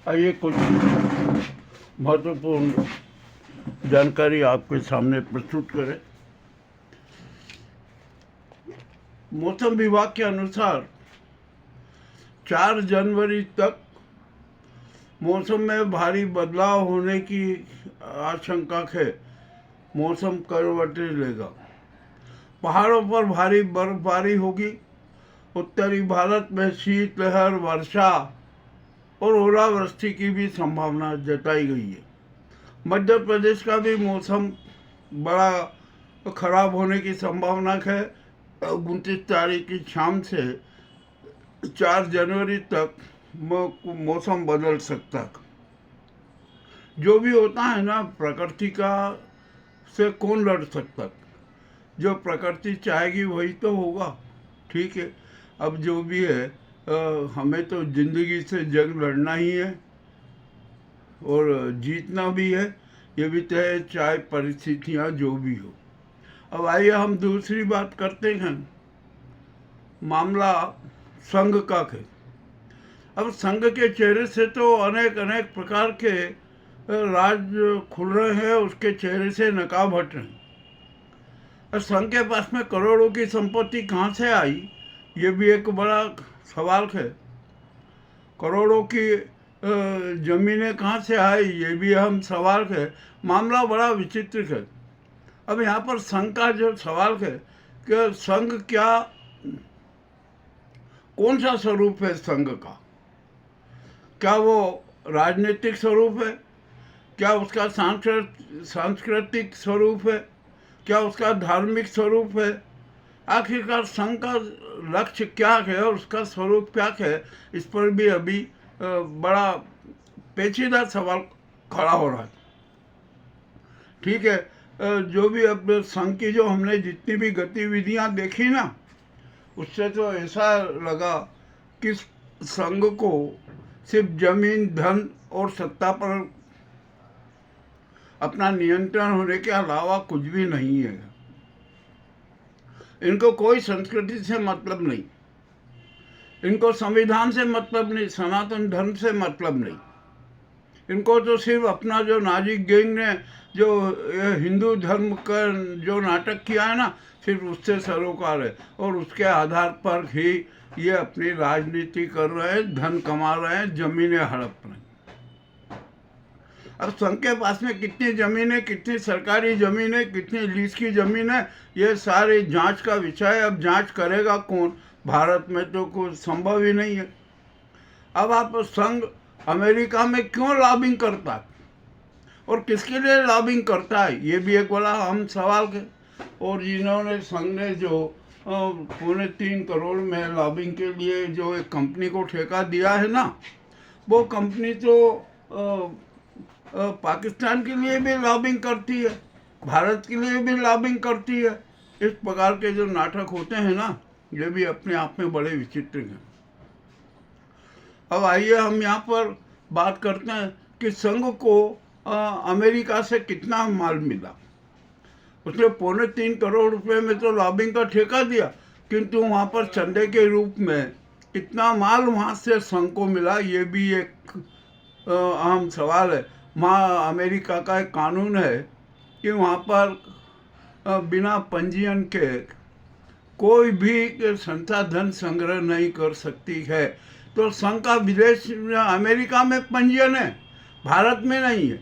आइए कुछ महत्वपूर्ण जानकारी आपके सामने प्रस्तुत करें। मौसम विभाग के अनुसार 4 जनवरी तक मौसम में भारी बदलाव होने की आशंका है। मौसम करवटें लेगा, पहाड़ों पर भारी बर्फबारी होगी। उत्तरी भारत में शीतलहर, वर्षा और ओलावृष्टि की भी संभावना जताई गई है। मध्य प्रदेश का भी मौसम बड़ा खराब होने की संभावना है। 29 तारीख की शाम से 4 जनवरी तक मौसम बदल सकता है। जो भी होता है ना, प्रकृति का से कौन लड़ सकता? जो प्रकृति चाहेगी वही तो होगा। ठीक है, अब जो भी है हमें तो ज़िंदगी से जंग लड़ना ही है और जीतना भी है, ये भी तय है, चाहे परिस्थितियाँ जो भी हो। अब आइए हम दूसरी बात करते हैं, मामला संघ का है। अब संघ के चेहरे से तो अनेक प्रकार के राज खुल रहे हैं, उसके चेहरे से नकाब हट रहे हैं। और संघ के पास में करोड़ों की संपत्ति कहाँ से आई, ये भी एक बड़ा सवाल है। करोड़ों की जमीनें कहाँ से आई, ये भी अहम सवाल है। मामला बड़ा विचित्र है। अब यहाँ पर संघ का जो सवाल है कि संघ क्या, कौन सा स्वरूप है संघ का? क्या वो राजनीतिक स्वरूप है? क्या उसका सांस्कृतिक स्वरूप है? क्या उसका धार्मिक स्वरूप है? आखिरकार संघ का लक्ष्य क्या है और उसका स्वरूप क्या है, इस पर भी अभी बड़ा पेचीदा सवाल खड़ा हो रहा है। ठीक है, जो भी अब संघ की जो हमने जितनी भी गतिविधियां देखी ना, उससे तो ऐसा लगा कि संघ को सिर्फ जमीन, धन और सत्ता पर अपना नियंत्रण होने के अलावा कुछ भी नहीं है। इनको कोई संस्कृति से मतलब नहीं, इनको संविधान से मतलब नहीं, सनातन धर्म से मतलब नहीं। इनको तो सिर्फ अपना जो नाजिक गैंग ने जो हिंदू धर्म का जो नाटक किया है ना, सिर्फ उससे सरोकार है और उसके आधार पर ही ये अपनी राजनीति कर रहे हैं, धन कमा रहे हैं, जमीनें हड़प रहे हैं। अब संघ के पास में कितनी ज़मीनें, कितनी सरकारी ज़मीनें, कितनी लीज की ज़मीनें, ये सारी जांच का विषय है। अब जांच करेगा कौन? भारत में तो कुछ संभव ही नहीं है। अब आप संघ अमेरिका में क्यों लॉबिंग करता है और किसके लिए लॉबिंग करता है, ये भी एक बड़ा अहम सवाल है। और जिन्होंने संघ ने जो 3.25 करोड़ में लॉबिंग के लिए जो एक कंपनी को ठेका दिया है ना, वो कंपनी तो पाकिस्तान के लिए भी लॉबिंग करती है, भारत के लिए भी लॉबिंग करती है। इस प्रकार के जो नाटक होते हैं ना, ये भी अपने आप में बड़े विचित्र हैं। अब आइए हम यहाँ पर बात करते हैं कि संघ को अमेरिका से कितना माल मिला। उसने 3.25 करोड़ रुपए में तो लॉबिंग का ठेका दिया, किंतु वहाँ पर चंदे के रूप में कितना माल वहाँ से संघ को मिला, ये भी एक अहम सवाल है। वहाँ अमेरिका का एक कानून है कि वहाँ पर बिना पंजीयन के कोई भी संस्था धन संग्रह नहीं कर सकती है। तो संघ का विदेश अमेरिका में पंजीयन है, भारत में नहीं है।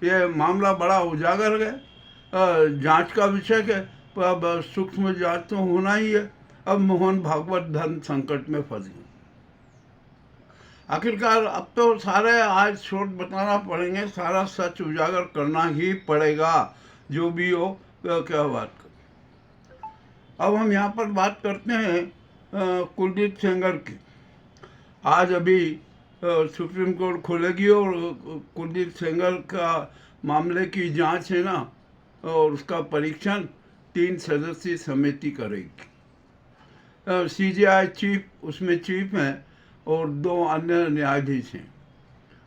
ये मामला बड़ा उजागर है, जांच का विषय है। अब सूक्ष्म जांच तो होना ही है। अब मोहन भागवत धन संकट में फंस गए। आखिरकार अब तो सारे आज शोध बताना पड़ेंगे, सारा सच उजागर करना ही पड़ेगा, जो भी हो। क्या बात कर, अब हम यहाँ पर बात करते हैं कुलदीप सेंगर की। आज अभी सुप्रीम कोर्ट खुलेगी और कुलदीप सेंगर का मामले की जांच है ना, और उसका परीक्षण 3 सदस्यीय समिति करेगी। सीजीआई चीफ उसमें चीफ हैं और 2 अन्य न्यायाधीश हैं।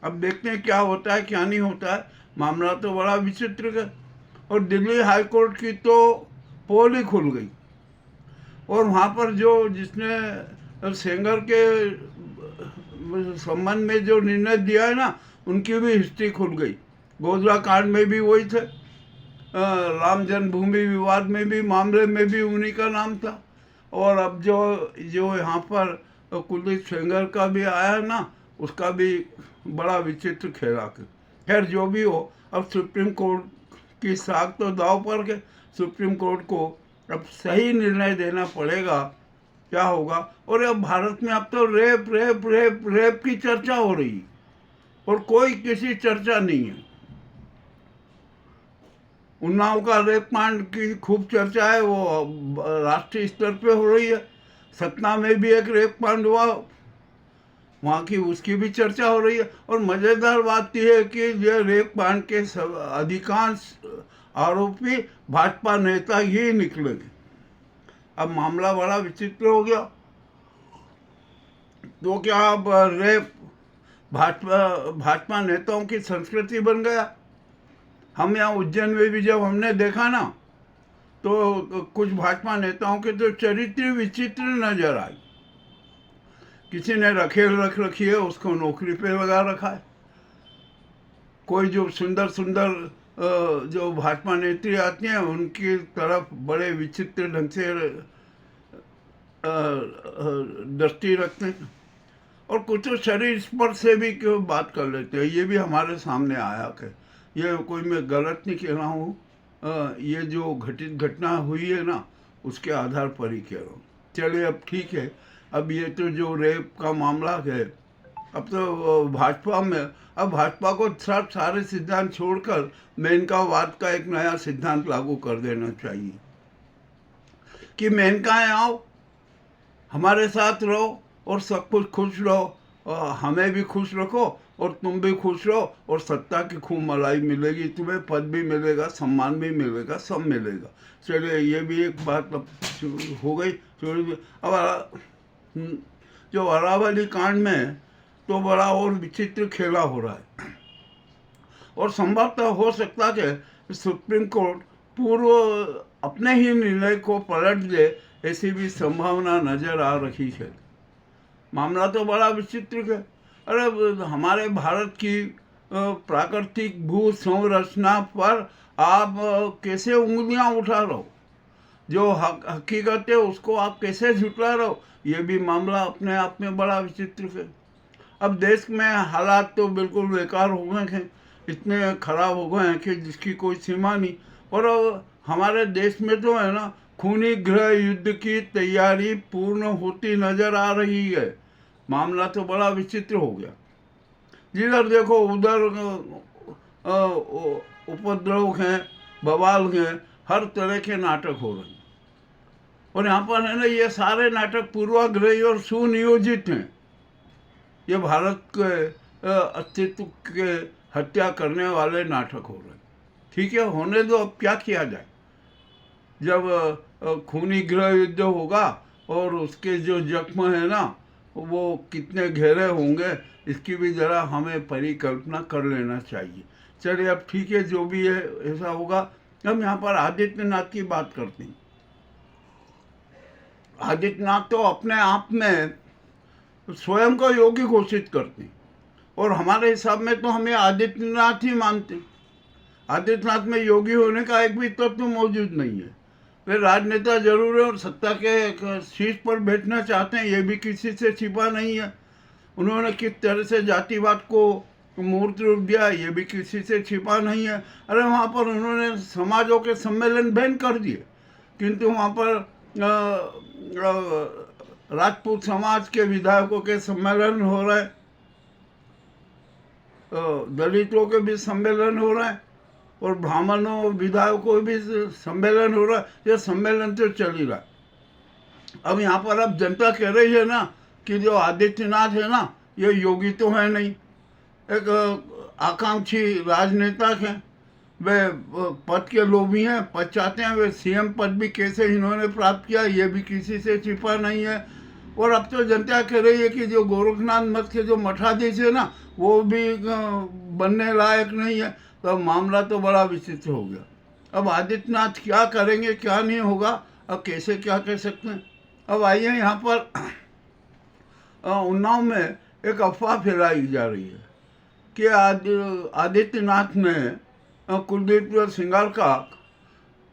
अब देखते हैं क्या होता है, क्या नहीं होता है। मामला तो बड़ा विचित्र है। और दिल्ली हाई कोर्ट की तो पोल ही खुल गई और वहाँ पर जो जिसने सेंगर के संबंध में जो निर्णय दिया है ना, उनकी भी हिस्ट्री खुल गई। गोधरा कांड में भी वही थे, राम जन्मभूमि विवाद में भी मामले में भी उन्हीं का नाम था। और अब जो यहाँ पर कुलदीप सेंगर का भी आया है ना, उसका भी बड़ा विचित्र खेला। खैर जो भी हो, अब सुप्रीम कोर्ट की साख तो दाव पर के, सुप्रीम कोर्ट को अब सही निर्णय देना पड़ेगा, क्या होगा। और अब भारत में अब तो रेप रेप रेप रेप की चर्चा हो रही है और कोई किसी चर्चा नहीं है। उन्नाव का रेप कांड की खूब चर्चा है, वो राष्ट्रीय स्तर पे हो रही है। सतना में भी एक रेप कांड हुआ, वहाँ की उसकी भी चर्चा हो रही है। और मज़ेदार बात यह है कि ये रेप कांड के अधिकांश आरोपी भाजपा नेता ही निकलेंगे। अब मामला बड़ा विचित्र हो गया। तो क्या अब रेप भाजपा नेताओं की संस्कृति बन गया? हम यहाँ उज्जैन में भी जब हमने देखा ना, तो कुछ भाजपा नेताओं के तो चरित्र विचित्र नजर आई। किसी ने रखेल रख रखी है, उसको नौकरी पे लगा रखा है। कोई जो सुंदर सुंदर जो भाजपा नेत्री आती हैं, उनकी तरफ बड़े विचित्र ढंग से दृष्टि रखते हैं। और कुछ तो शरीर स्पर्श से भी क्यों बात कर लेते हैं। ये भी हमारे सामने आया कि ये कोई मैं गलत नहीं कह रहा हूँ, ये जो घटित घटना हुई है ना, उसके आधार पर ही कह रहा हूँ। चलिए अब ठीक है। अब ये तो जो रेप का मामला है, अब तो भाजपा में, अब भाजपा को सब सारे सिद्धांत छोड़कर मेनकावाद का एक नया सिद्धांत लागू कर देना चाहिए कि मेनकाएं आओ, हमारे साथ रहो और सब कुछ खुश रहो, हमें भी खुश रखो और तुम भी खुश रहो, और सत्ता की खूब मलाई मिलेगी तुम्हें, पद भी मिलेगा, सम्मान भी मिलेगा, सब मिलेगा। चलिए ये भी एक बात अब हो गई। अब जो अरावली कांड में तो बड़ा और विचित्र खेला हो रहा है, और संभवतः हो सकता है सुप्रीम कोर्ट पूर्व अपने ही निर्णय को पलट दे, ऐसी भी संभावना नजर आ रही है। मामला तो बड़ा विचित्र है। अरे हमारे भारत की प्राकृतिक भू संरचना पर आप कैसे उंगलियां उठा रहे हो? जो हकीकत है उसको आप कैसे झुटला रहे हो? ये भी मामला अपने आप में बड़ा विचित्र है। अब देश में हालात तो बिल्कुल बेकार हो गए हैं, इतने खराब हो गए हैं कि जिसकी कोई सीमा नहीं। और हमारे देश में तो है ना, खूनी गृह युद्ध की तैयारी पूर्ण होती नजर आ रही है। मामला तो बड़ा विचित्र हो गया। जिधर देखो उधर उपद्रव हैं, बवाल हैं, हर तरह के नाटक हो रहे हैं। और यहाँ पर है ना, ये सारे नाटक पूर्वाग्रही और सुनियोजित हैं। ये भारत के अस्तित्व के हत्या करने वाले नाटक हो रहे हैं। ठीक है, होने दो, अब क्या किया जाए। जब खूनी गृह युद्ध होगा और उसके जो जख्म है ना, वो कितने गहरे होंगे, इसकी भी ज़रा हमें परिकल्पना कर लेना चाहिए। चलिए अब ठीक है, जो भी है ऐसा होगा। हम यहाँ पर आदित्यनाथ की बात करते हैं। आदित्यनाथ तो अपने आप में स्वयं को योगी घोषित करते हैं, और हमारे हिसाब में तो हमें आदित्यनाथ ही मानते हैं। आदित्यनाथ में योगी होने का एक भी तत्व मौजूद नहीं है। वे राजनेता जरूर है और सत्ता के शीर्ष पर बैठना चाहते हैं, ये भी किसी से छिपा नहीं है। उन्होंने किस तरह से जातिवाद को मूर्त रूप दिया, ये भी किसी से छिपा नहीं है। अरे वहाँ पर उन्होंने समाजों के सम्मेलन बैन कर दिए, किंतु वहाँ पर राजपूत समाज के विधायकों के सम्मेलन हो रहे, दलितों के भी सम्मेलन हो रहे हैं, और ब्राह्मणों विधायकों भी सम्मेलन हो रहा है। ये सम्मेलन तो चल ही रहा है। अब यहाँ पर अब जनता कह रही है ना कि जो आदित्यनाथ है ना, ये योगी तो है नहीं, एक आकांक्षी राजनेता हैं, वे पद के लोभी हैं, पद चाहते हैं। वे सीएम पद भी कैसे इन्होंने प्राप्त किया, ये भी किसी से छिपा नहीं है। और अब तो जनता कह रही है कि जो गोरखनाथ मठ के जो मठाधीश है ना, वो भी बनने लायक नहीं है। तो अब मामला तो बड़ा विचित्र हो गया। अब आदित्यनाथ क्या करेंगे, क्या नहीं होगा, अब कैसे क्या कह सकते हैं। अब आइए यहाँ पर उन्नाव में एक अफवाह फैलाई जा रही है कि आदित्यनाथ ने कुलदीप सिंघार का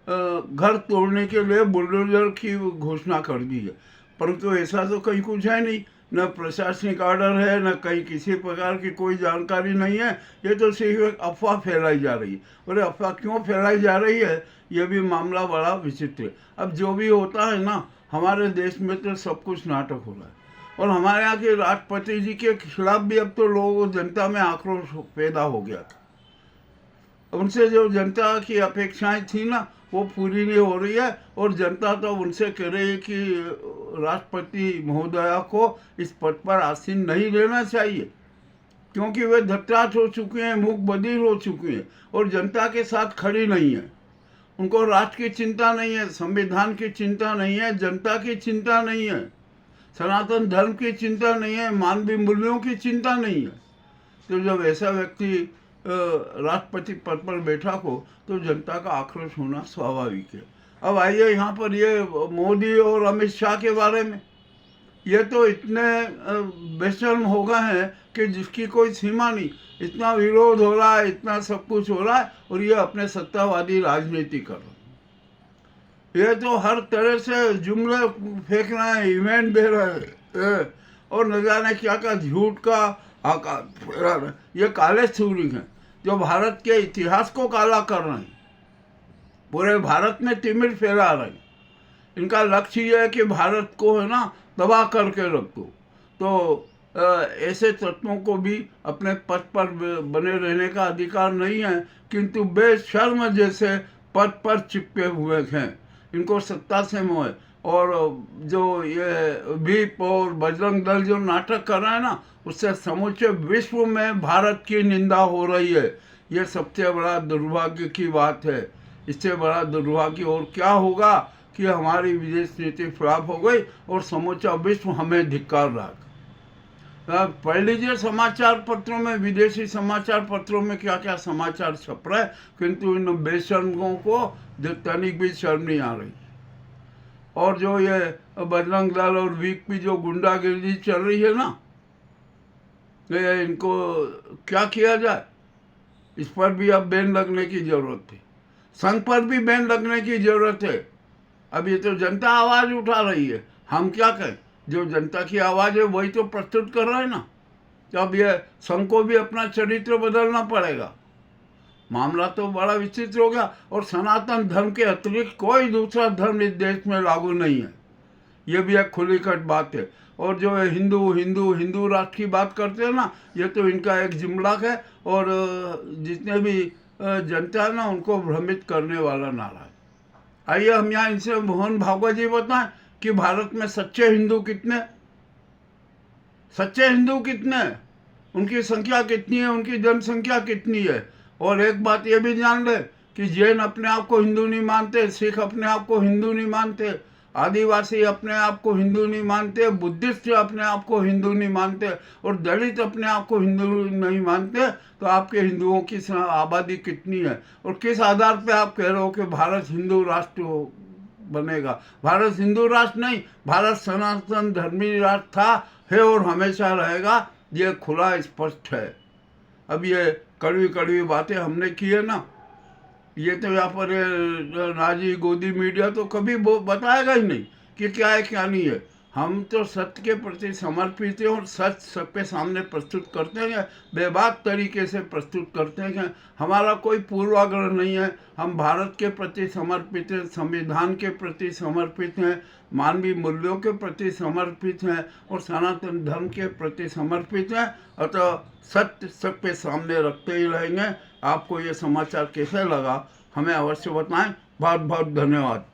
घर तोड़ने के लिए बुलडोजर की घोषणा कर दी है, परंतु ऐसा तो कहीं कुछ है नहीं, न प्रशासनिक ऑर्डर है, न कहीं किसी प्रकार की कोई जानकारी नहीं है। ये तो सिर्फ एक अफवाह फैलाई जा रही है। और अफवाह क्यों फैलाई जा रही है, ये भी मामला बड़ा विचित्र है। अब जो भी होता है ना, हमारे देश में तो सब कुछ नाटक हो रहा है, और हमारे यहाँ के राष्ट्रपति जी के खिलाफ भी अब तो लोगों जनता में आक्रोश पैदा हो गया था। उनसे जो जनता की अपेक्षाएं थी ना, वो पूरी नहीं हो रही है, और जनता तो उनसे कह रही है कि राष्ट्रपति महोदया को इस पद पर आसीन नहीं लेना चाहिए, क्योंकि वे धत्ताट हो चुके हैं, मुख बधिर हो चुके हैं, और जनता के साथ खड़ी नहीं है। उनको राष्ट्र की चिंता नहीं है, संविधान की चिंता नहीं है, जनता की चिंता नहीं है, सनातन धर्म की चिंता नहीं है, मानवीय मूल्यों की चिंता नहीं है। तो जब ऐसा व्यक्ति राष्ट्रपति पद पर बैठा हो तो जनता का आक्रोश होना स्वाभाविक है। अब आइए यहाँ पर ये मोदी और अमित शाह के बारे में, ये तो इतने बेशर्म हो गए हैं कि जिसकी कोई सीमा नहीं। इतना विरोध हो रहा है, इतना सब कुछ हो रहा है, और ये अपने सत्तावादी राजनीति कर रहे हैं। ये तो हर तरह से जुमले फेंक रहे हैं, इवेंट दे रहे हैं, और न जाने क्या क्या झूठ का आकार फैला रहे हैं। ये काले सूरी हैं जो भारत के इतिहास को काला कर रहे हैं, पूरे भारत में तिमिर फैला रहे हैं। इनका लक्ष्य ये है कि भारत को है ना तबाह करके रख दो। तो ऐसे तत्वों को भी अपने पद पर बने रहने का अधिकार नहीं है, किंतु बेशर्म जैसे पद पर चिपके हुए हैं। इनको सत्ता से मोह है, और जो ये विप और बजरंग दल जो नाटक कर रहा है ना, उससे समूचे विश्व में भारत की निंदा हो रही है। ये सबसे बड़ा दुर्भाग्य की बात है। इससे बड़ा दुर्भाग्य और क्या होगा कि हमारी विदेश नीति फ्लॉप हो गई और समूचा विश्व हमें धिक्कार रहा। पढ़ लीजिए समाचार पत्रों में, विदेशी समाचार पत्रों में क्या क्या समाचार छप रहे हैं, किंतु इन बेशर्मों को तनिक भी शर्म नहीं आ रही। और जो ये बजरंग दल और वीक की जो गुंडागिरी चल रही है ना, इनको क्या किया जाए, इस पर भी अब बैन लगने की जरूरत है। संघ पर भी बैन लगने की जरूरत है। अब ये तो जनता आवाज उठा रही है, हम क्या कहें? जो जनता की आवाज है वही तो प्रस्तुत कर रहे हैं ना। तो अब ये संघ को भी अपना चरित्र बदलना पड़ेगा। मामला तो बड़ा विचित्र हो गया, और सनातन धर्म के अतिरिक्त कोई दूसरा धर्म इस देश में लागू नहीं है। ये भी एक खुली कट बात है। और जो हिंदू हिंदू हिंदू राष्ट्र की बात करते हैं ना, ये तो इनका एक जुमला है, और जितने भी जनता है ना उनको भ्रमित करने वाला नारा है। आइए हम यहाँ इनसे मोहन भागवत जी बताएं कि भारत में सच्चे हिंदू कितने, सच्चे हिंदू कितने, उनकी संख्या कितनी है, उनकी जनसंख्या कितनी है। और एक बात ये भी जान ले कि जैन अपने आप को हिंदू नहीं मानते, सिख अपने आप को हिंदू नहीं मानते, आदिवासी अपने आप को हिंदू नहीं मानते, बुद्धिस्ट अपने आप को हिंदू नहीं मानते, और दलित अपने आप को हिंदू नहीं मानते। तो आपके हिंदुओं की आबादी कितनी है, और किस आधार पे आप कह रहे हो कि भारत हिंदू राष्ट्र बनेगा? भारत हिंदू राष्ट्र नहीं, भारत सनातन धर्मी राष्ट्र था, है और हमेशा रहेगा। ये खुला स्पष्ट है। अब ये कड़वी कड़वी बातें हमने की है ना, ये तो यहाँ पर नाजी गोदी मीडिया तो कभी बताएगा ही नहीं कि क्या है क्या नहीं है। हम तो सत्य के प्रति समर्पित हैं, और सच सबके सामने प्रस्तुत करते हैं, बेबाक तरीके से प्रस्तुत करते हैं। हमारा कोई पूर्वाग्रह नहीं है। हम भारत के प्रति समर्पित हैं, संविधान के प्रति समर्पित हैं, मानवीय मूल्यों के प्रति समर्पित हैं, और सनातन धर्म के प्रति समर्पित हैं। अतः सत्य सबके सामने रखते ही रहेंगे। आपको ये समाचार कैसे लगा हमें अवश्य बताएं। बहुत बहुत धन्यवाद।